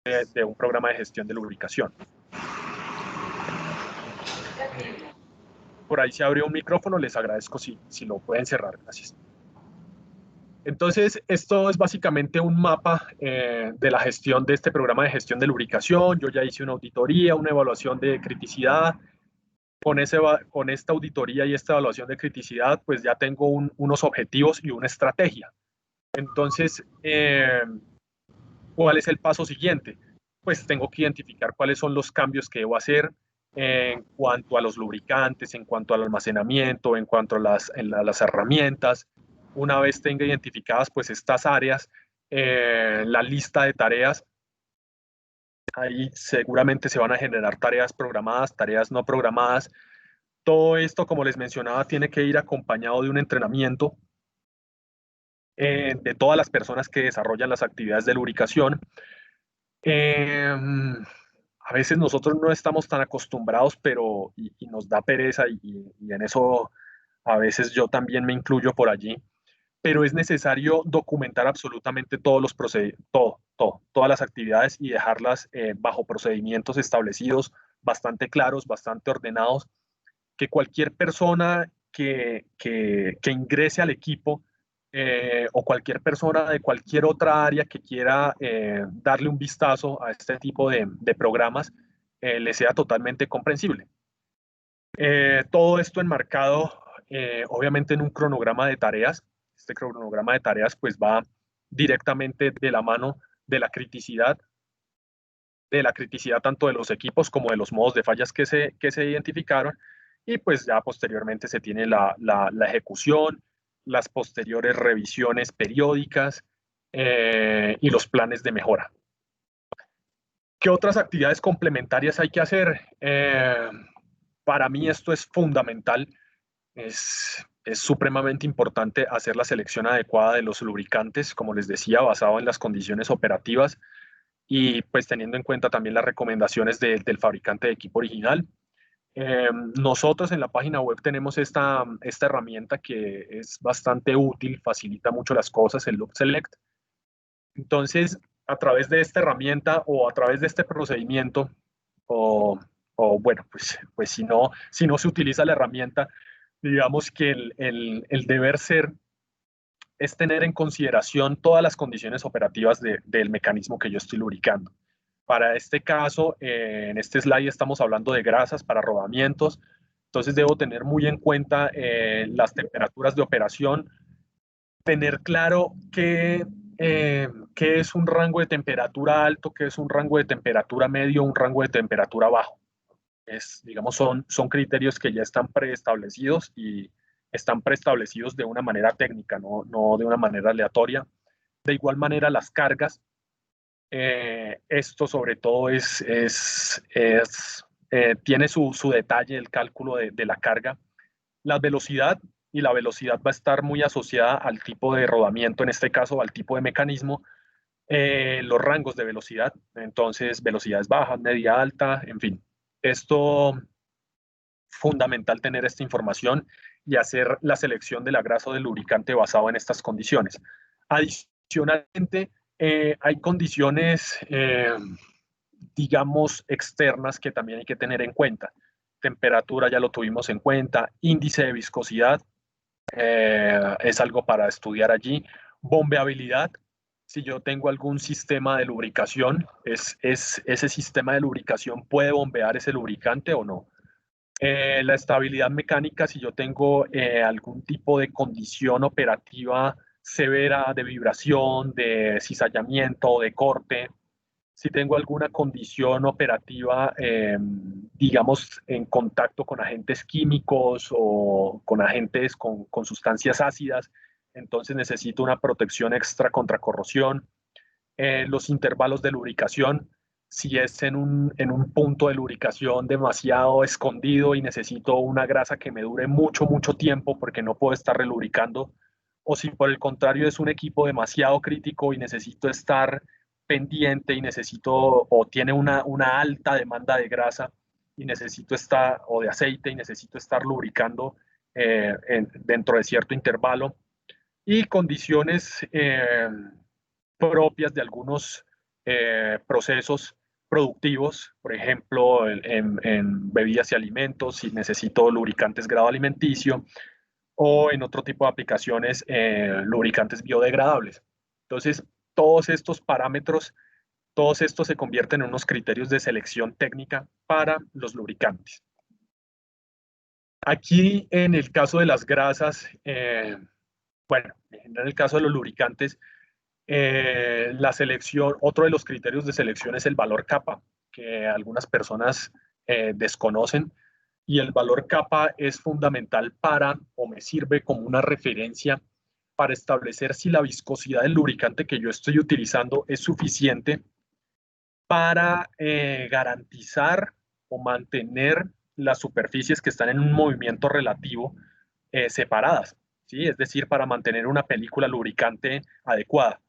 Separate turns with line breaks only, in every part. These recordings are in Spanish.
de un programa de gestión de lubricación. Por ahí se abrió un micrófono, les agradezco si lo pueden cerrar, gracias. Entonces, esto es básicamente un mapa de la gestión de este programa de gestión de lubricación. Yo ya hice una auditoría, una evaluación de criticidad. Con esta auditoría y esta evaluación de criticidad, pues ya tengo unos objetivos y una estrategia. Entonces, ¿cuál es el paso siguiente? Pues tengo que identificar cuáles son los cambios que debo hacer en cuanto a los lubricantes, en cuanto al almacenamiento, en cuanto a las herramientas. Una vez tenga identificadas pues estas áreas, la lista de tareas, ahí seguramente se van a generar tareas programadas, tareas no programadas. Todo esto, como les mencionaba, tiene que ir acompañado de un entrenamiento de todas las personas que desarrollan las actividades de lubricación. A veces nosotros no estamos tan acostumbrados, pero y nos da pereza y en eso a veces yo también me incluyo por allí, pero es necesario documentar absolutamente todos los todas las actividades y dejarlas bajo procedimientos establecidos, bastante claros, bastante ordenados, que cualquier persona que ingrese al equipo o cualquier persona de cualquier otra área que quiera darle un vistazo a este tipo de programas le sea totalmente comprensible. Todo esto enmarcado obviamente en un cronograma de tareas. Este cronograma de tareas pues va directamente de la mano de la criticidad tanto de los equipos como de los modos de fallas que se identificaron, y pues ya posteriormente se tiene la ejecución, las posteriores revisiones periódicas y los planes de mejora. ¿Qué otras actividades complementarias hay que hacer? Para mí esto es fundamental, es supremamente importante hacer la selección adecuada de los lubricantes, como les decía, basado en las condiciones operativas y pues teniendo en cuenta también las recomendaciones del fabricante de equipo original. Nosotros en la página web tenemos esta herramienta que es bastante útil, facilita mucho las cosas, el Loop Select. Entonces, a través de esta herramienta o a través de este procedimiento, o, o bueno, pues si no se utiliza la herramienta, digamos que el deber ser es tener en consideración todas las condiciones operativas del mecanismo que yo estoy lubricando. Para este caso, en este slide estamos hablando de grasas para rodamientos, entonces debo tener muy en cuenta las temperaturas de operación, tener claro qué es un rango de temperatura alto, qué es un rango de temperatura medio, un rango de temperatura bajo. Digamos, son criterios que ya están preestablecidos y están preestablecidos de una manera técnica, no de una manera aleatoria. De igual manera, las cargas, esto sobre todo tiene su detalle, el cálculo de la carga. La velocidad, y la velocidad va a estar muy asociada al tipo de rodamiento, en este caso al tipo de mecanismo, los rangos de velocidad, entonces velocidades bajas, media, alta, en fin. Esto fundamental tener esta información y hacer la selección de la grasa o del lubricante basado en estas condiciones. Adicionalmente, hay condiciones, digamos, externas que también hay que tener en cuenta. Temperatura ya lo tuvimos en cuenta, índice de viscosidad es algo para estudiar allí. Bombeabilidad, si yo tengo algún sistema de lubricación, ese sistema de lubricación puede bombear ese lubricante o no. La estabilidad mecánica, si yo tengo algún tipo de condición operativa severa de vibración, de cizallamiento, de corte, si tengo alguna condición operativa, digamos, en contacto con agentes químicos o con agentes con sustancias ácidas, entonces necesito una protección extra contra corrosión. Los intervalos de lubricación, si es en un punto de lubricación demasiado escondido y necesito una grasa que me dure mucho, mucho tiempo porque no puedo estar relubricando, o si por el contrario es un equipo demasiado crítico y necesito estar pendiente y necesito o tiene una alta demanda de grasa y necesito estar, o de aceite y necesito estar lubricando dentro de cierto intervalo y condiciones propias de algunos procesos productivos, por ejemplo, en bebidas y alimentos, si necesito lubricantes grado alimenticio, o en otro tipo de aplicaciones, lubricantes biodegradables. Entonces, todos estos parámetros, todos estos se convierten en unos criterios de selección técnica para los lubricantes. Aquí, en el caso de las grasas, bueno, en el caso de los lubricantes, la selección, otro de los criterios de selección es el valor capa, que algunas personas desconocen, y el valor capa es fundamental para, o me sirve como una referencia para establecer si la viscosidad del lubricante que yo estoy utilizando es suficiente para garantizar o mantener las superficies que están en un movimiento relativo separadas, ¿sí? Es decir, para mantener una película lubricante adecuada.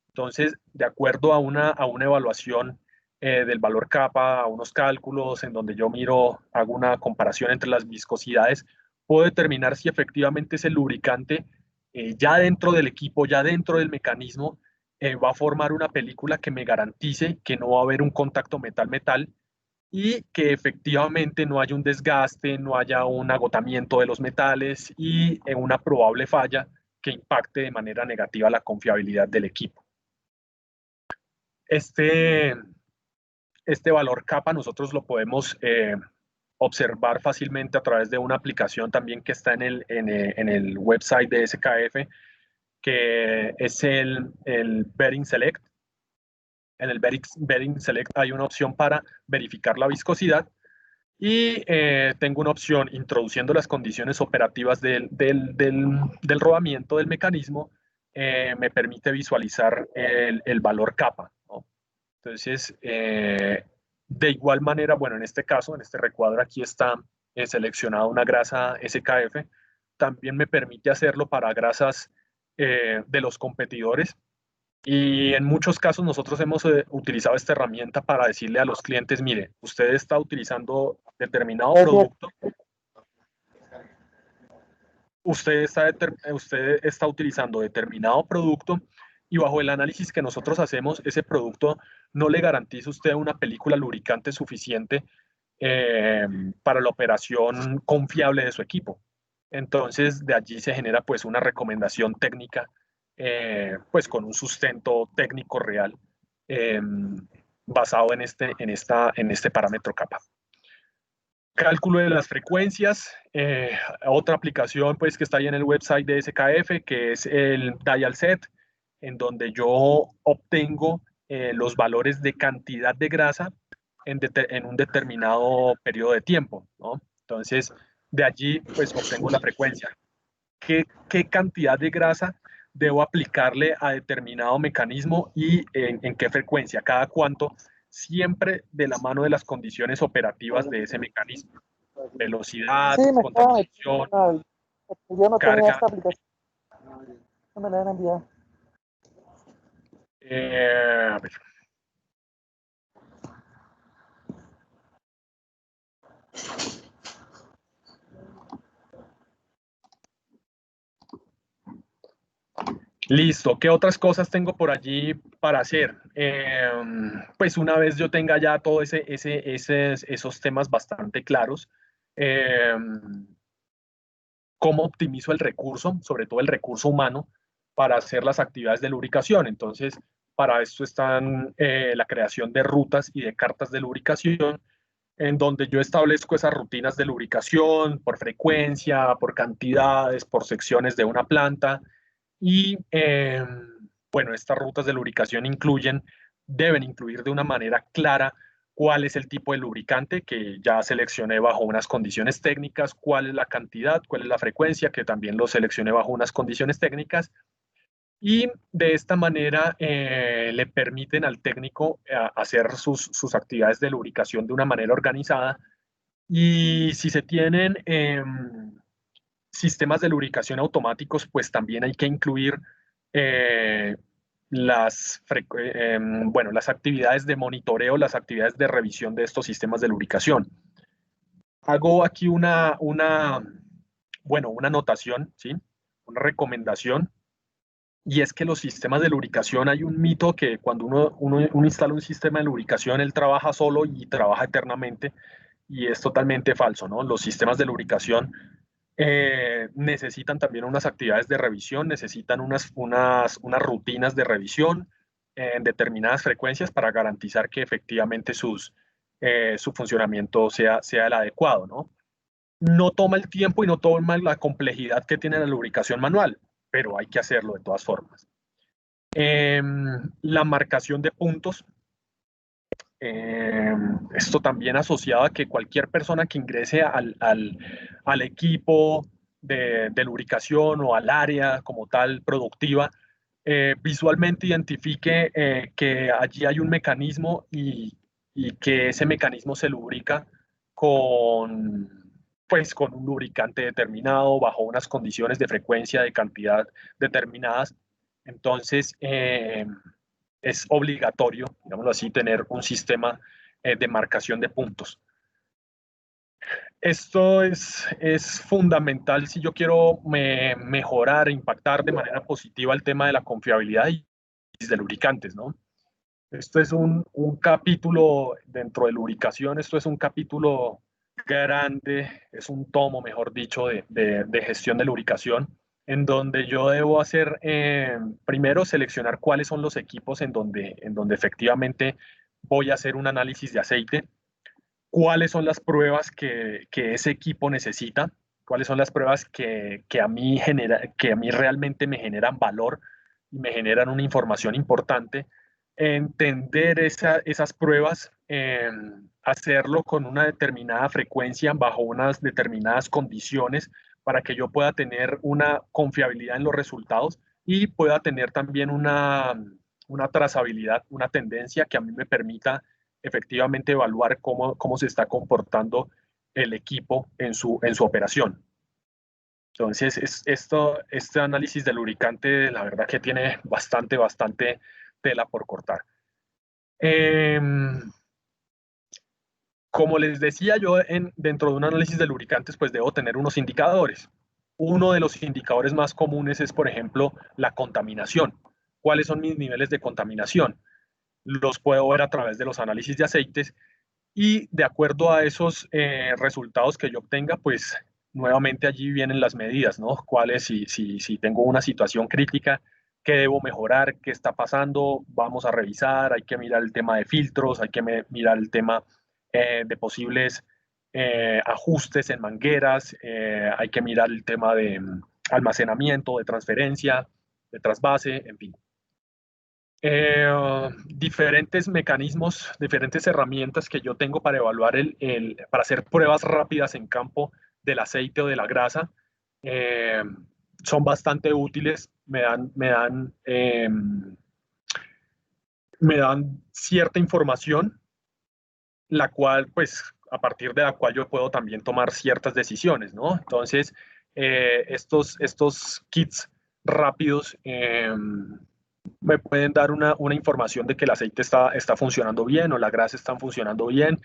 Entonces, de acuerdo a una evaluación del valor capa, a unos cálculos en donde yo miro, hago una comparación entre las viscosidades, puedo determinar si efectivamente ese lubricante ya dentro del equipo, ya dentro del mecanismo, va a formar una película que me garantice que no va a haber un contacto metal-metal y que efectivamente no haya un desgaste, no haya un agotamiento de los metales y una probable falla que impacte de manera negativa la confiabilidad del equipo. Este, este valor capa nosotros lo podemos observar fácilmente a través de una aplicación también que está en el website de SKF, que es el Bearing Select. En el Bearing Select hay una opción para verificar la viscosidad y tengo una opción introduciendo las condiciones operativas del rodamiento del mecanismo, me permite visualizar el valor capa, ¿no? Entonces, de igual manera, bueno, en este caso, en este recuadro aquí está seleccionada una grasa SKF, también me permite hacerlo para grasas de los competidores. Y en muchos casos nosotros hemos utilizado esta herramienta para decirle a los clientes, mire, usted está utilizando determinado producto, usted está utilizando determinado producto y bajo el análisis que nosotros hacemos, ese producto no le garantiza a usted una película lubricante suficiente para la operación confiable de su equipo. Entonces, de allí se genera pues una recomendación técnica, pues con un sustento técnico real eh, basado en este parámetro capa. Cálculo de las frecuencias, otra aplicación pues que está ahí en el website de SKF, que es el Dial Set, en donde yo obtengo los valores de cantidad de grasa en un determinado periodo de tiempo, ¿no? Entonces, de allí pues obtengo la frecuencia. ¿Qué cantidad de grasa debo aplicarle a determinado mecanismo y en qué frecuencia, cada cuánto, siempre de la mano de las condiciones operativas de ese mecanismo? Velocidad,
Sí, me acaba de
contaminación,
yo no tenía
carga.
esta aplicación, no me la han enviado.
A ver. Listo, ¿qué otras cosas tengo por allí para hacer? Pues una vez yo tenga ya todos esos temas bastante claros, eh, cómo optimizo el recurso, sobre todo el recurso humano, para hacer las actividades de lubricación. Entonces, para esto están la creación de rutas y de cartas de lubricación, en donde yo establezco esas rutinas de lubricación por frecuencia, por cantidades, por secciones de una planta. Y bueno, estas rutas de lubricación deben incluir de una manera clara cuál es el tipo de lubricante que ya seleccioné bajo unas condiciones técnicas, cuál es la cantidad, cuál es la frecuencia, que también lo seleccioné bajo unas condiciones técnicas. Y de esta manera le permiten al técnico hacer sus actividades de lubricación de una manera organizada. Y si se tienen sistemas de lubricación automáticos, pues también hay que incluir eh, bueno, las actividades de monitoreo, las actividades de revisión de estos sistemas de lubricación. Hago aquí bueno, una anotación, ¿sí? Una recomendación y es que los sistemas de lubricación, hay un mito que cuando uno instala un sistema de lubricación, él trabaja solo y trabaja eternamente, y es totalmente falso, ¿no? Los sistemas de lubricación necesitan también unas actividades de revisión, necesitan unas rutinas de revisión en determinadas frecuencias para garantizar que efectivamente su funcionamiento sea el adecuado, ¿no? No toma el tiempo y no toma la complejidad que tiene la lubricación manual, pero hay que hacerlo de todas formas. La marcación de puntos, esto también asociado a que cualquier persona que ingrese al equipo de lubricación o al área como tal productiva, visualmente identifique que allí hay un mecanismo y que ese mecanismo se lubrica con un lubricante determinado, bajo unas condiciones de frecuencia, de cantidad determinadas. Entonces, es obligatorio, digámoslo así, tener un sistema de marcación de puntos. Esto es fundamental si yo quiero mejorar, impactar de manera positiva el tema de la confiabilidad y de lubricantes, ¿no? Esto es un capítulo dentro de lubricación, esto es un capítulo grande, es un tomo, mejor dicho, de gestión de lubricación, en donde yo debo hacer, primero seleccionar cuáles son los equipos en donde efectivamente voy a hacer un análisis de aceite, cuáles son las pruebas que ese equipo necesita, cuáles son las pruebas que a mí realmente me generan valor y me generan una información importante, entender esas pruebas, hacerlo con una determinada frecuencia, bajo unas determinadas condiciones, para que yo pueda tener una confiabilidad en los resultados y pueda tener también una trazabilidad, una tendencia que a mí me permita efectivamente evaluar cómo se está comportando el equipo en su operación. Entonces, este análisis del lubricante, la verdad que tiene bastante tela por cortar. Como les decía yo, dentro de un análisis de lubricantes, pues debo tener unos indicadores. Uno de los indicadores más comunes es, por ejemplo, la contaminación. ¿Cuáles son mis niveles de contaminación? Los puedo ver a través de los análisis de aceites y de acuerdo a esos resultados que yo obtenga, pues nuevamente allí vienen las medidas, ¿no? ¿Cuáles? Si tengo una situación crítica, ¿qué debo mejorar? ¿Qué está pasando? Vamos a revisar, hay que mirar el tema de filtros, hay que mirar el tema de posibles ajustes en mangueras, hay que mirar el tema de almacenamiento, de transferencia, de trasvase, en fin. Diferentes mecanismos, diferentes herramientas que yo tengo para evaluar para hacer pruebas rápidas en campo del aceite o de la grasa, eh, son bastante útiles, me dan cierta información, la cual, pues, a partir de la cual yo puedo también tomar ciertas decisiones, ¿no? Entonces, estos kits rápidos, me pueden dar una información de que el aceite está funcionando bien o la grasa está funcionando bien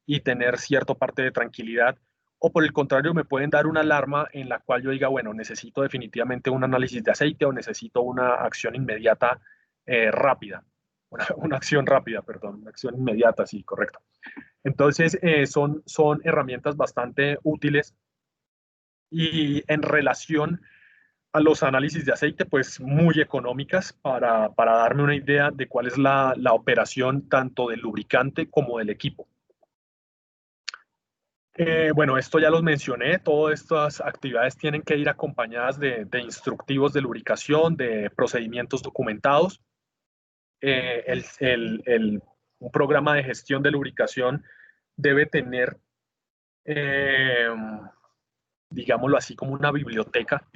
y tener cierta parte de tranquilidad. O por el contrario, me pueden dar una alarma en la cual yo diga, bueno, necesito definitivamente un análisis de aceite o necesito una acción inmediata rápida. Una acción rápida, perdón, una acción inmediata, sí, correcto. Entonces, son herramientas bastante útiles y en relación a los análisis de aceite, pues muy económicas para darme una idea de cuál es la operación tanto del lubricante como del equipo. Bueno, esto ya los mencioné, todas estas actividades tienen que ir acompañadas de instructivos de lubricación, de procedimientos documentados. Un programa de gestión de lubricación debe tener, eh, digámoslo así, como una biblioteca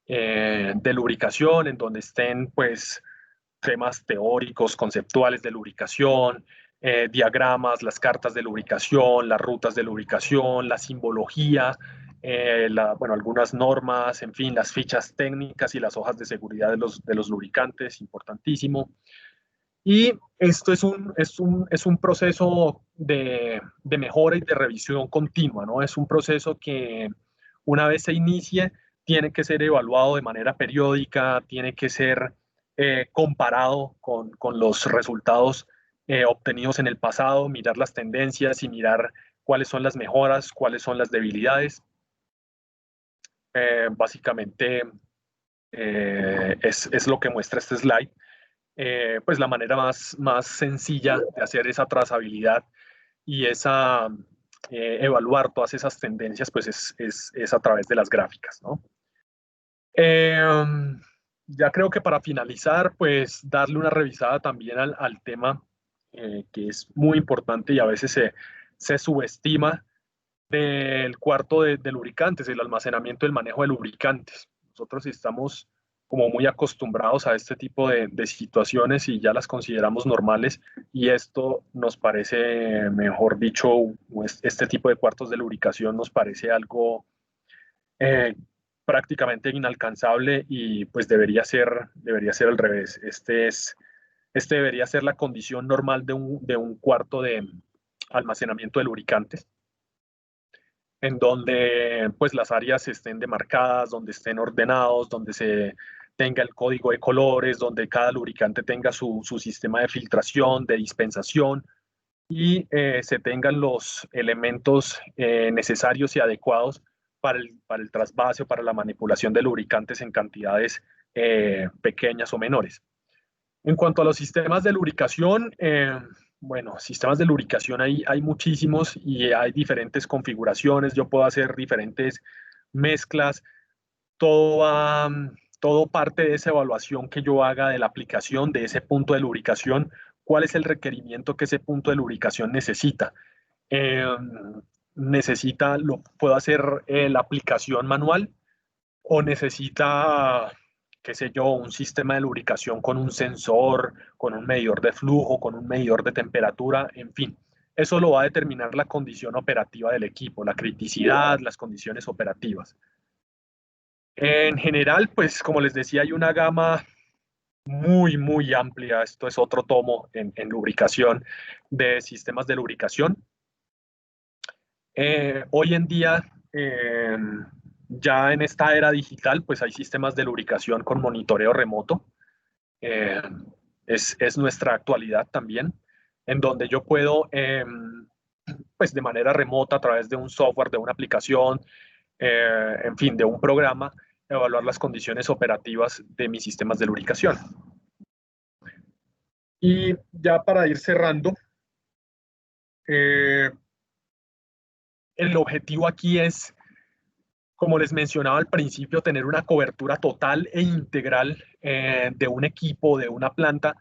de lubricación en donde estén pues temas teóricos, conceptuales de lubricación, diagramas, las cartas de lubricación, las rutas de lubricación, la simbología, bueno, algunas normas, en fin, las fichas técnicas y las hojas de seguridad de los lubricantes, importantísimo. Y esto es un proceso de mejora y de revisión continua, ¿no? Es un proceso que una vez se inicie, tiene que ser evaluado de manera periódica, tiene que ser comparado con los resultados obtenidos en el pasado, mirar las tendencias y mirar cuáles son las mejoras, cuáles son las debilidades. Básicamente es lo que muestra este slide. Pues la manera más sencilla de hacer esa trazabilidad y evaluar todas esas tendencias, pues es a través de las gráficas, ¿no? Ya creo que para finalizar, pues darle una revisada también al tema que es muy importante y a veces se subestima del cuarto de lubricantes, el almacenamiento y el manejo de lubricantes. Nosotros estamos como muy acostumbrados a este tipo de situaciones y ya las consideramos normales y esto nos parece, mejor dicho, este tipo de cuartos de lubricación nos parece algo eh, prácticamente inalcanzable y pues debería ser al revés. Este debería ser la condición normal de un cuarto de almacenamiento de lubricantes en donde pues las áreas estén demarcadas, donde estén ordenados, donde se tenga el código de colores, donde cada lubricante tenga su sistema de filtración, de dispensación y se tengan los elementos necesarios y adecuados para el trasvase o para la manipulación de lubricantes en cantidades pequeñas o menores. En cuanto a los sistemas de lubricación, bueno, sistemas de lubricación hay muchísimos y hay diferentes configuraciones. Yo puedo hacer diferentes mezclas. Todo va, todo parte de esa evaluación que yo haga de la aplicación de ese punto de lubricación. ¿Cuál es el requerimiento que ese punto de lubricación necesita? Eh, puedo hacer la aplicación manual o necesita, qué sé yo, un sistema de lubricación con un sensor, con un medidor de flujo, con un medidor de temperatura, en fin. Eso lo va a determinar la condición operativa del equipo, la criticidad, las condiciones operativas. En general, pues como les decía, hay una gama muy amplia. Esto es otro tomo en lubricación de sistemas de lubricación. Hoy en día, ya en esta era digital, pues hay sistemas de lubricación con monitoreo remoto. Eh, es nuestra actualidad también, en donde yo puedo, pues de manera remota, a través de un software, de una aplicación, en fin, de un programa, evaluar las condiciones operativas de mis sistemas de lubricación. Y ya para ir cerrando, eh, el objetivo aquí es, como les mencionaba al principio, tener una cobertura total e integral de un equipo, de una planta,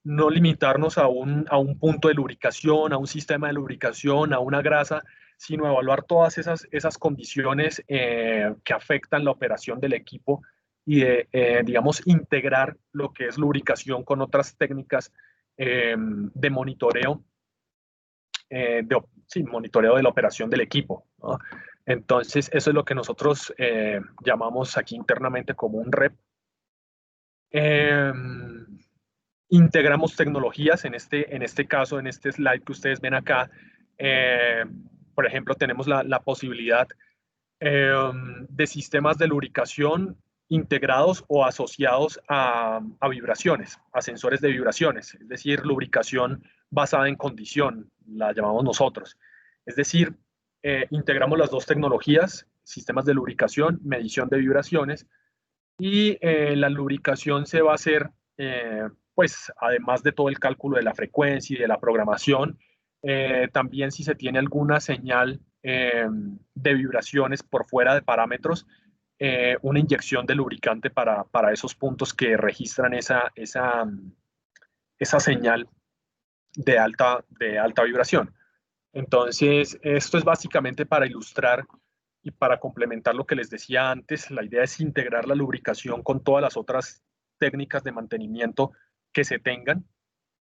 no limitarnos a un punto de lubricación, a un sistema de lubricación, a una grasa, sino evaluar todas esas condiciones que afectan la operación del equipo y digamos, integrar lo que es lubricación con otras técnicas de monitoreo, sí, monitoreo de la operación del equipo, ¿no? Entonces, eso es lo que nosotros llamamos aquí internamente como un REP. Eh, Integramos tecnologías, en este caso, en este slide que ustedes ven acá, por ejemplo, tenemos la posibilidad de sistemas de lubricación integrados o asociados a vibraciones, a sensores de vibraciones, es decir, lubricación basada en condición, la llamamos nosotros. Es decir, integramos las dos tecnologías, sistemas de lubricación, medición de vibraciones, y la lubricación se va a hacer, pues, además de todo el cálculo de la frecuencia y de la programación, también si se tiene alguna señal de vibraciones por fuera de parámetros, una inyección de lubricante para esos puntos que registran esa señal de alta vibración. Entonces, esto es básicamente para ilustrar y para complementar lo que les decía antes. La idea es integrar la lubricación con todas las otras técnicas de mantenimiento que se tengan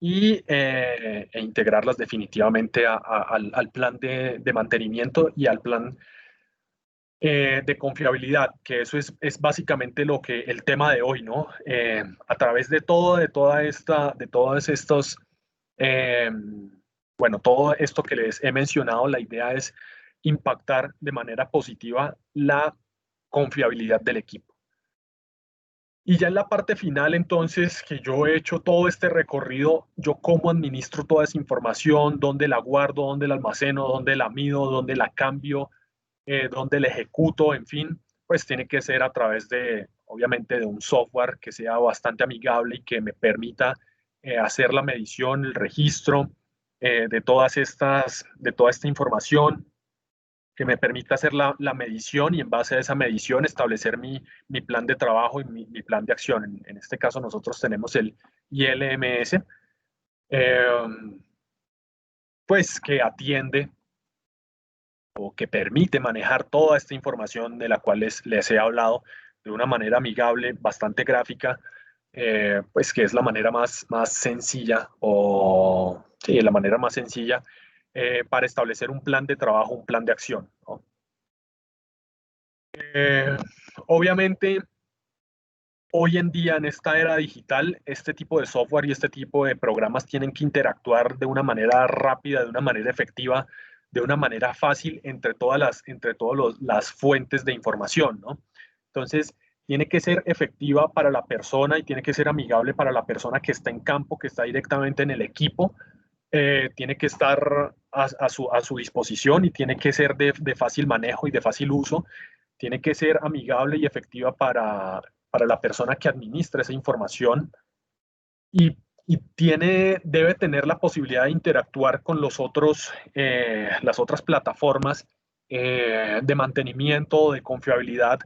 e integrarlas definitivamente al plan de mantenimiento y al plan de confiabilidad, que eso es básicamente lo que el tema de hoy, ¿no? A través de de todos estos, eh, bueno, todo esto que les he mencionado, la idea es impactar de manera positiva la confiabilidad del equipo. Y ya en la parte final, entonces, que yo he hecho todo este recorrido, yo cómo administro toda esa información, dónde la guardo, dónde la almaceno, dónde la mido, dónde la cambio, dónde la ejecuto, en fin, pues tiene que ser a través de, obviamente, de un software que sea bastante amigable y que me permita hacer la medición, el registro de toda esta información, que me permita hacer la medición y en base a esa medición establecer mi plan de trabajo y mi plan de acción. En este caso nosotros tenemos el ILMS, eh, pues que atiende o que permite manejar toda esta información de la cual les he hablado de una manera amigable, bastante gráfica, pues que es la manera más sencilla o sí, la manera más sencilla para establecer un plan de trabajo, un plan de acción, ¿no? Obviamente, hoy en día, en esta era digital, este tipo de software y este tipo de programas tienen que interactuar de una manera rápida, de una manera efectiva, de una manera fácil entre todas las fuentes de información, ¿no? Entonces, tiene que ser efectiva para la persona y tiene que ser amigable para la persona que está en campo, que está directamente en el equipo. Tiene que estar a su disposición y tiene que ser de fácil manejo y de fácil uso. Tiene que ser amigable y efectiva para la persona que administra esa información y, debe tener la posibilidad de interactuar con las otras plataformas de mantenimiento o de confiabilidad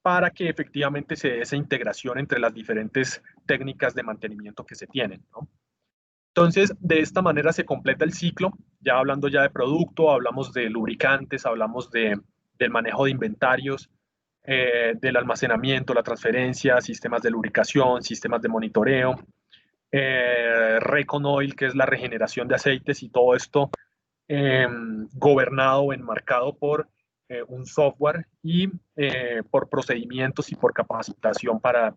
para que efectivamente se dé esa integración entre las diferentes técnicas de mantenimiento que se tienen, ¿no? Entonces, de esta manera se completa el ciclo, ya hablando ya de producto, hablamos de lubricantes, hablamos del manejo de inventarios, del almacenamiento, la transferencia, sistemas de lubricación, sistemas de monitoreo, Recon Oil, que es la regeneración de aceites y todo esto gobernado o enmarcado por un software y por procedimientos y por capacitación para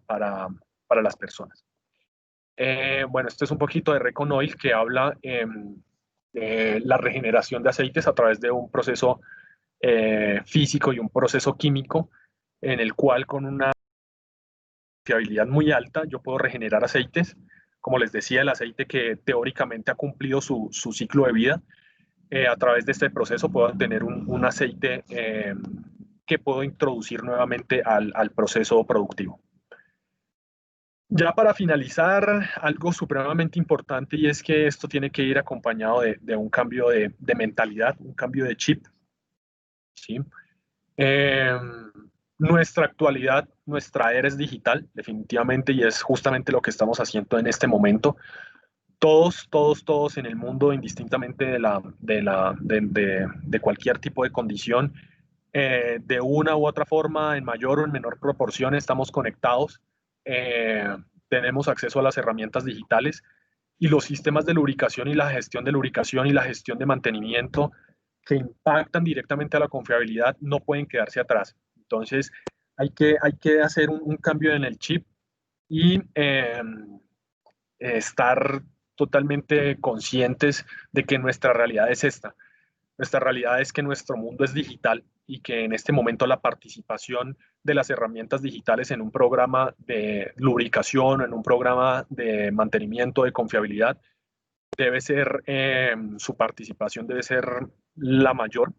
las personas. Bueno, esto es un poquito de Recon Oil que habla de la regeneración de aceites a través de un proceso físico y un proceso químico en el cual con una fiabilidad muy alta yo puedo regenerar aceites. Como les decía, el aceite que teóricamente ha cumplido su ciclo de vida, a través de este proceso puedo tener un aceite que puedo introducir nuevamente al proceso productivo. Ya para finalizar, algo supremamente importante y es que esto tiene que ir acompañado de un cambio de mentalidad, un cambio de chip, ¿sí? Eh, Nuestra actualidad, nuestra era es digital, definitivamente, y es justamente lo que estamos haciendo en este momento. Todos en el mundo, indistintamente de cualquier tipo de condición, de una u otra forma, en mayor o en menor proporción, estamos conectados, tenemos acceso a las herramientas digitales y los sistemas de lubricación y la gestión de lubricación y la gestión de mantenimiento que impactan directamente a la confiabilidad no pueden quedarse atrás. Entonces, hay que hacer un cambio en el chip y estar totalmente conscientes de que nuestra realidad es esta. Nuestra realidad es que nuestro mundo es digital y que en este momento la participación de las herramientas digitales en un programa de lubricación, en un programa de mantenimiento de confiabilidad, debe ser, su participación debe ser la mayor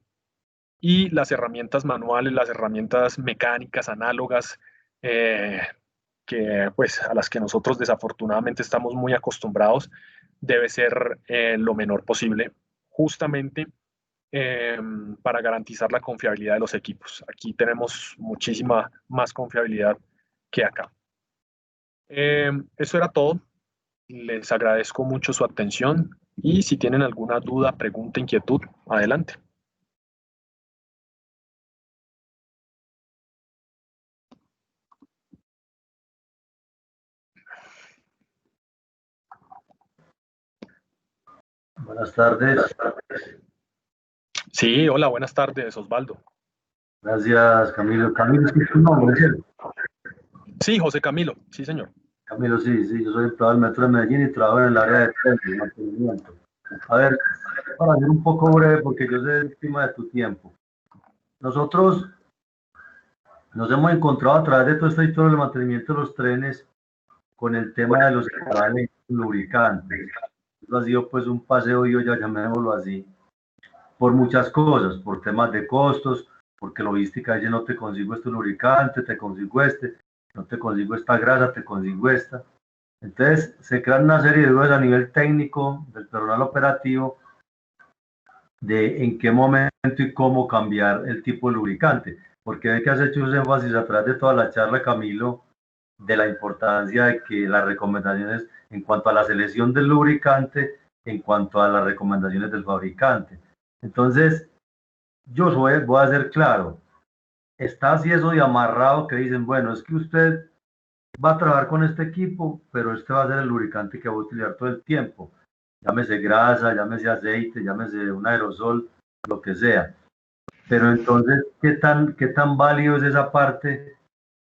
y las herramientas manuales, las herramientas mecánicas, análogas, eh, que pues a las que nosotros desafortunadamente estamos muy acostumbrados, debe ser lo menor posible, justamente eh, para garantizar la confiabilidad de los equipos. Aquí tenemos muchísima más confiabilidad que acá. Eso era todo. Les agradezco mucho su atención y si tienen alguna duda, pregunta, inquietud, adelante.
Buenas tardes.
Sí, hola, buenas tardes, Osvaldo.
Gracias, Camilo. Camilo, ¿es tu nombre, cierto?
Sí, José Camilo, sí, señor.
Camilo, sí, yo soy empleado del Metro de Medellín y trabajo en el área de mantenimiento. A ver, para ser un poco breve, porque yo sé el tema de tu tiempo. Nosotros nos hemos encontrado a través de toda esta historia del mantenimiento de los trenes con el tema de los lubricantes. Eso ha sido pues un paseo, yo ya llamémoslo así, por muchas cosas, por temas de costos, porque logística dice no te consigo este lubricante, te consigo este, no te consigo esta grasa, te consigo esta. Entonces se crean una serie de dudas a nivel técnico del personal operativo de en qué momento y cómo cambiar el tipo de lubricante, porque ve que has hecho un énfasis a través de toda la charla, Camilo, de la importancia de que las recomendaciones en cuanto a la selección del lubricante, en cuanto a las recomendaciones del fabricante. Entonces, yo voy a ser claro, está así eso de amarrado que dicen, bueno, es que usted va a trabajar con este equipo, pero este va a ser el lubricante que va a utilizar todo el tiempo. Llámese grasa, llámese aceite, llámese un aerosol, lo que sea. Pero entonces, ¿qué tan válido es esa parte,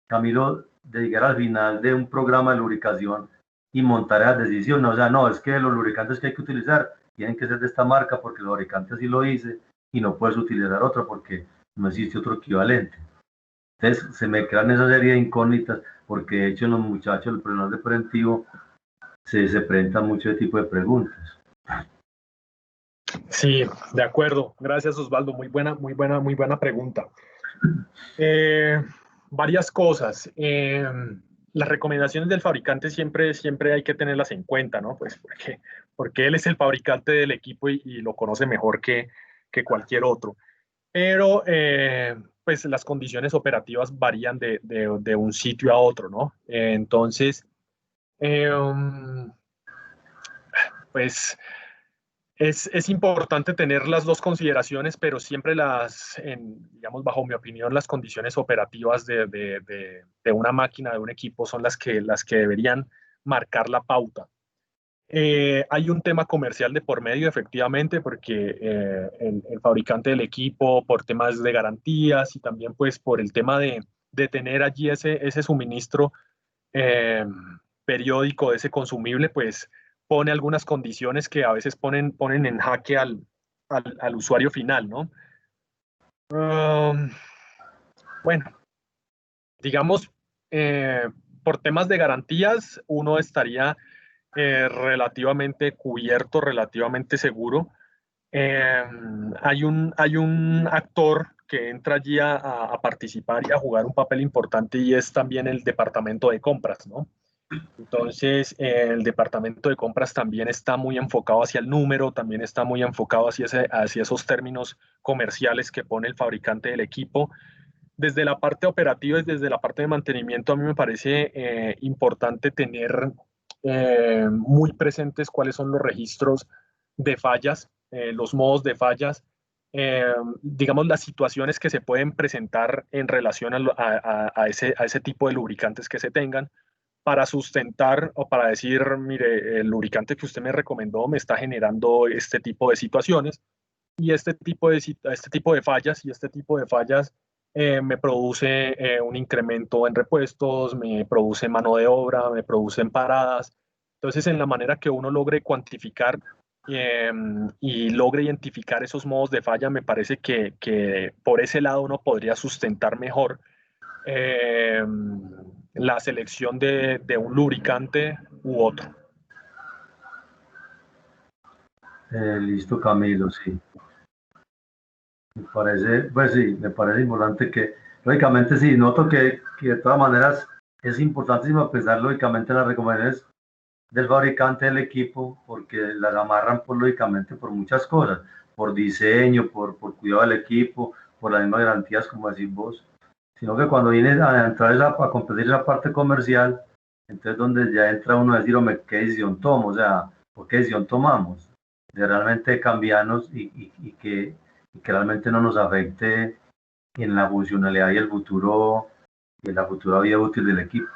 Camilo, de llegar al final de un programa de lubricación y montar esa decisión? O sea, no, es que los lubricantes que hay que utilizar tienen que ser de esta marca porque el fabricante así lo dice y no puedes utilizar otro porque no existe otro equivalente. Entonces, se me crean esa serie de incógnitas porque de hecho los muchachos, el personal de preventivo, se presentan mucho de tipo de preguntas.
Sí, de acuerdo. Gracias, Osvaldo. Muy buena pregunta. Varias cosas. Las recomendaciones del fabricante siempre hay que tenerlas en cuenta, ¿no? Pues porque él es el fabricante del equipo y lo conoce mejor que cualquier otro. Pero pues las condiciones operativas varían de un sitio a otro, ¿no? Entonces, pues es importante tener las dos consideraciones, pero siempre digamos, bajo mi opinión, las condiciones operativas de una máquina, de un equipo, son las que deberían marcar la pauta. Hay un tema comercial de por medio, efectivamente, porque el fabricante del equipo, por temas de garantías y también pues por el tema de tener allí ese suministro eh, periódico de ese consumible, pues pone algunas condiciones que a veces ponen en jaque al usuario final, ¿no? Um, bueno, digamos, por temas de garantías, uno estaría relativamente cubierto, relativamente seguro. Eh, hay un actor que entra allí a participar y a jugar un papel importante y es también el departamento de compras, ¿no? Entonces, el departamento de compras también está muy enfocado hacia el número, también está muy enfocado hacia esos términos comerciales que pone el fabricante del equipo. Desde la parte operativa y desde la parte de mantenimiento, a mí me parece importante tener muy presentes cuáles son los registros de fallas, los modos de fallas, digamos, las situaciones que se pueden presentar en relación a ese tipo de lubricantes que se tengan para sustentar o para decir, mire, el lubricante que usted me recomendó me está generando este tipo de situaciones y este tipo de fallas y este tipo de fallas me produce un incremento en repuestos, me produce mano de obra, me producen paradas. Entonces, en la manera que uno logre cuantificar y logre identificar esos modos de falla, me parece que por ese lado uno podría sustentar mejor eh, la selección de un lubricante u otro.
Listo, Camilo, sí. Me parece, pues sí, me parece importante que, lógicamente sí, noto que de todas maneras es importantísimo pensar lógicamente en las recomendaciones del fabricante del equipo, porque las amarran por, lógicamente por muchas cosas, por diseño, por cuidado del equipo, por las mismas garantías como decís vos, sino que cuando viene a entrar a competir esa parte comercial, entonces donde ya entra uno a decir, hombre, ¿qué decisión tomo? O sea, ¿por qué decisión tomamos? De realmente cambiarnos y que realmente no nos afecte en la funcionalidad y el futuro, y en la futura vida útil del equipo.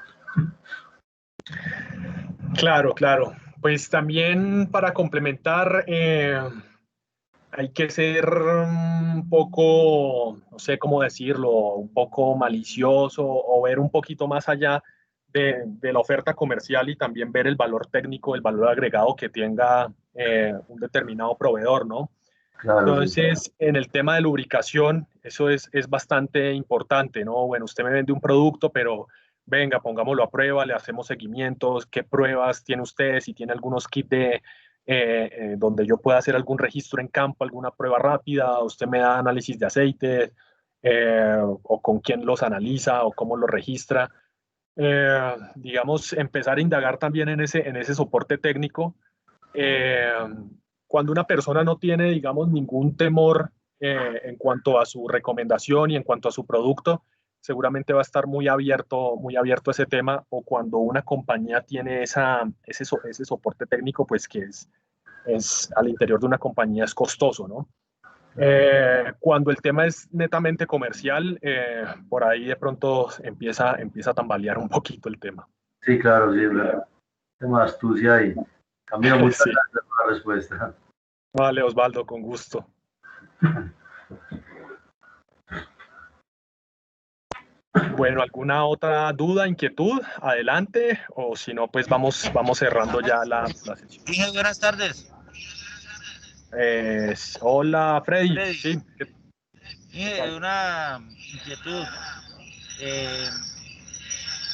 Claro, claro. Pues también para complementar, hay que ser un poco, no sé cómo decirlo, un poco malicioso o ver un poquito más allá de la oferta comercial y también ver el valor técnico, el valor agregado que tenga un determinado proveedor, ¿no?
Claro, sí.
Entonces, en el tema de lubricación, eso es bastante importante, ¿no? Bueno, usted me vende un producto, pero venga, pongámoslo a prueba, le hacemos seguimientos, qué pruebas tiene usted, si tiene algunos kits donde yo pueda hacer algún registro en campo, alguna prueba rápida, usted me da análisis de aceite, o con quién los analiza, o cómo los registra. Digamos, empezar a indagar también en ese soporte técnico. Eh, Cuando una persona no tiene, digamos, ningún temor en cuanto a su recomendación y en cuanto a su producto, seguramente va a estar muy abierto a ese tema, o cuando una compañía tiene ese soporte técnico, pues que es al interior de una compañía es costoso, ¿no? Cuando el tema es netamente comercial, por ahí de pronto empieza a tambalear un poquito el tema.
Sí, claro, sí, es verdad. Tema de astucia y Camilo, muchas
Sí,
gracias por la respuesta.
vale, Osvaldo, con gusto. Bueno, ¿alguna otra duda, inquietud? Adelante, o si no, pues vamos cerrando ya la sesión.
Dije buenas tardes.
Hola, Freddy.
Freddy.
Sí,
Dije una inquietud.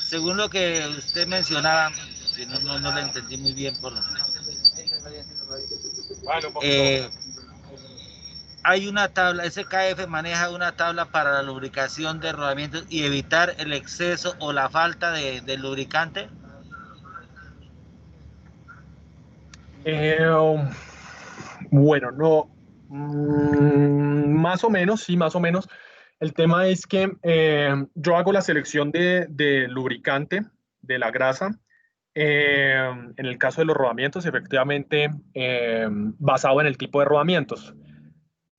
Según lo que usted mencionaba, que no lo entendí muy bien por hay una tabla, SKF maneja una tabla para la lubricación de rodamientos y evitar el exceso o la falta de lubricante.
Bueno, no, más o menos, sí, más o menos. El tema es que yo hago la selección de lubricante, de la grasa, en el caso de los rodamientos, efectivamente, basado en el tipo de rodamientos.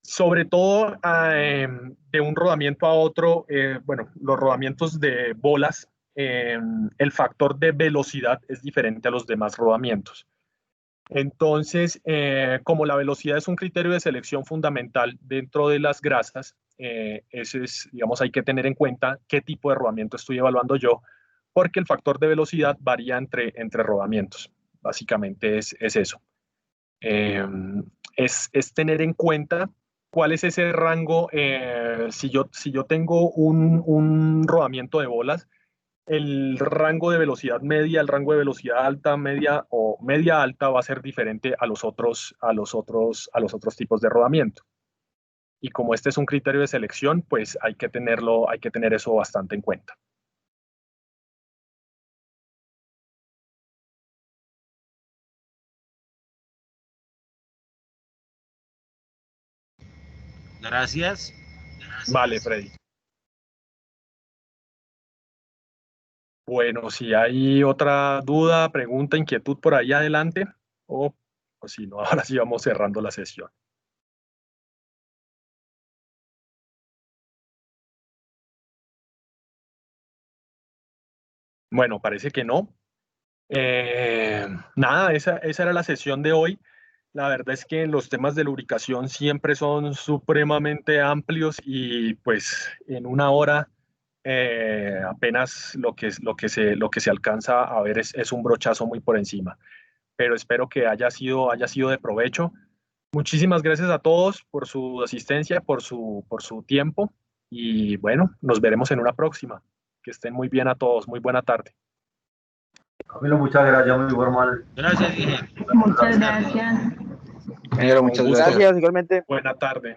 Sobre todo de un rodamiento a otro, bueno, los rodamientos de bolas, el factor de velocidad es diferente a los demás rodamientos. Entonces, como la velocidad es un criterio de selección fundamental dentro de las grasas, ese es, digamos, hay que tener en cuenta qué tipo de rodamiento estoy evaluando yo, porque el factor de velocidad varía entre rodamientos. Básicamente es eso. Eh, es tener en cuenta cuál es ese rango. Si yo tengo un rodamiento de bolas, el rango de velocidad media, el rango de velocidad alta, media o media alta va a ser diferente a los otros tipos de rodamiento. Y como este es un criterio de selección, pues hay que tener eso bastante en cuenta.
Gracias.
Vale, Freddy. Bueno, si hay otra duda, pregunta, inquietud por ahí adelante, o si no, ahora sí vamos cerrando la sesión. Bueno, parece que no. Nada, esa era la sesión de hoy. La verdad es que los temas de lubricación siempre son supremamente amplios y pues en una hora apenas lo que se alcanza a ver es un brochazo muy por encima. Pero espero que haya sido de provecho. Muchísimas gracias a todos por su asistencia, por su tiempo y bueno, nos veremos en una próxima. Que estén muy bien a todos. Muy buena tarde.
Camilo, muchas gracias, muy formal.
Gracias, dije.
Muchas gracias.
Ingeniero, muchas
Con gusto.
gracias.
Gracias, igualmente.
Buena tarde.